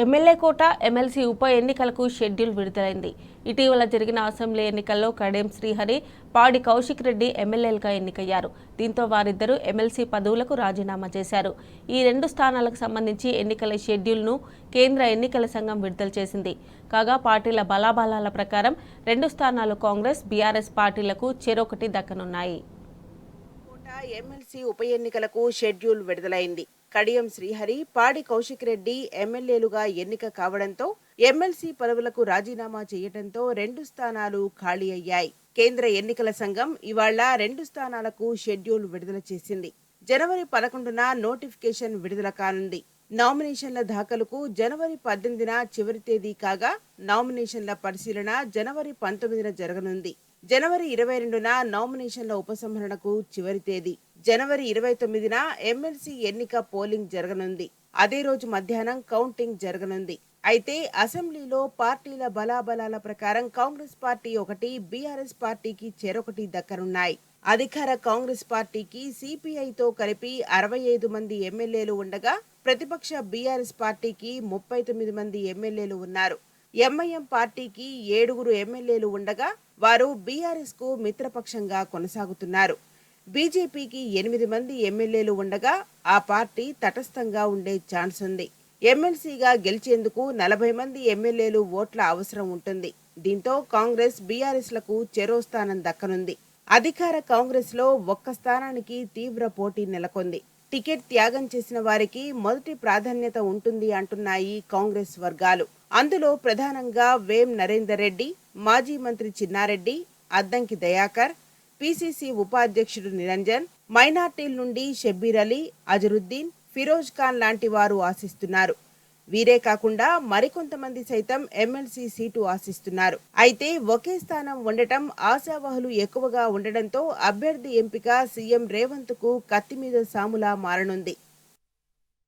MLA కోట MLC ఉప ఎన్నికలకు schedule విడుదలైంది. ఇటీవల జరిగిన అసెంబ్లీ ఎన్నికల్లో కడియం శ్రీహరి, పాడి కౌశిక్ రెడ్డి ఎమ్మెల్యేలుగా ఎన్నికయ్యారు. దీంతో వారిద్దరూ ఎమ్మెల్సీ పదవులకు రాజీనామా చేశారు. ఈ రెండు స్థానాలకు సంబంధించి ఎన్నికల షెడ్యూల్ను కేంద్ర ఎన్నికల సంఘం విడుదల చేసింది. కాగా పార్టీల బలాబలాల ప్రకారం రెండు స్థానాలు కాంగ్రెస్, బీఆర్ఎస్ పార్టీలకు చెరొకటి దక్కనున్నాయి. ఎమ్మెల్సీ ఉప ఎన్నికలకు షెడ్యూల్ విడుదలైంది. కడియం శ్రీహరి, పాడి కౌశిక్ రెడ్డి ఎమ్మెల్యేలుగా ఎన్నిక కావడంతో ఎమ్మెల్సీ పదవులకు రాజీనామా చేయడంతో రెండు స్థానాలు ఖాళీ అయ్యాయి. కేంద్ర ఎన్నికల సంఘం ఇవాళ రెండు స్థానాలకు షెడ్యూల్ విడుదల చేసింది. జనవరి 11న నోటిఫికేషన్ విడుదల కానుంది. నామినేషన్ల దాఖలుకు జనవరి 18న చివరి తేదీ కాగా నామినేషన్ల పరిశీలన జనవరి 19న జరగనుంది. జనవరి 22న నామినేషన్ల ఉపసంహరణకు చివరి తేదీ. జనవరి 29న ఎమ్మెల్సీ ఎన్నిక పోలింగ్ జరగనుంది. అదే రోజు మధ్యాహ్నం కౌంటింగ్ జరగనుంది. అయితే అసెంబ్లీలో పార్టీల బలాబలాల ప్రకారం కాంగ్రెస్ పార్టీ ఒకటి, బీఆర్ఎస్ పార్టీకి చెరొకటి దక్కనున్నాయి. అధికార కాంగ్రెస్ పార్టీకి సిపిఐతో కలిపి 65 మంది ఎమ్మెల్యేలు ఉండగా ప్రతిపక్ష బీఆర్ఎస్ పార్టీకి 39 మంది ఎమ్మెల్యేలు ఉన్నారు. ఎంఐఎం పార్టీకి 7 ఎమ్మెల్యేలు ఉండగా వారు బీఆర్ఎస్ కు మిత్రపక్షంగా కొనసాగుతున్నారు. బీజేపీకి 8 మంది ఎమ్మెల్యేలు ఉండగా ఆ పార్టీ తటస్థంగా ఉండే ఛాన్స్ ఉంది. ఎమ్మెల్సీగా గెలిచేందుకు 40 మంది ఎమ్మెల్యేలు ఓట్ల అవసరం ఉంటుంది. దీంతో కాంగ్రెస్, బీఆర్ఎస్లకు చెరో స్థానం దక్కనుంది. అధికార కాంగ్రెస్ లో ఒక్క స్థానానికి తీవ్ర పోటీ నెలకొంది. టికెట్ త్యాగం చేసిన వారికి మొదటి ప్రాధాన్యత ఉంటుంది అంటున్నాయి కాంగ్రెస్ వర్గాలు. అందులో ప్రధానంగా వేం నరేందర్ రెడ్డి, మాజీ మంత్రి చిన్నారెడ్డి, అద్దంకి దయాకర్, పీసీసీ ఉపాధ్యక్షుడు నిరంజన్, మైనార్టీల నుండి షబ్బీర్ అలీ, అజరుద్దీన్, ఫిరోజ్ ఖాన్ లాంటి వారు ఆశిస్తున్నారు. వీరే కాకుండా మరికొంతమంది సైతం ఎమ్మెల్సీ సీటు ఆశిస్తున్నారు. అయితే ఒకే స్థానం ఉండటం ఆశావహులు ఎక్కువగా ఉండడంతో అభ్యర్థి ఎంపిక సీఎం రేవంత్ కు కత్తి మీద సాములా మారనుంది.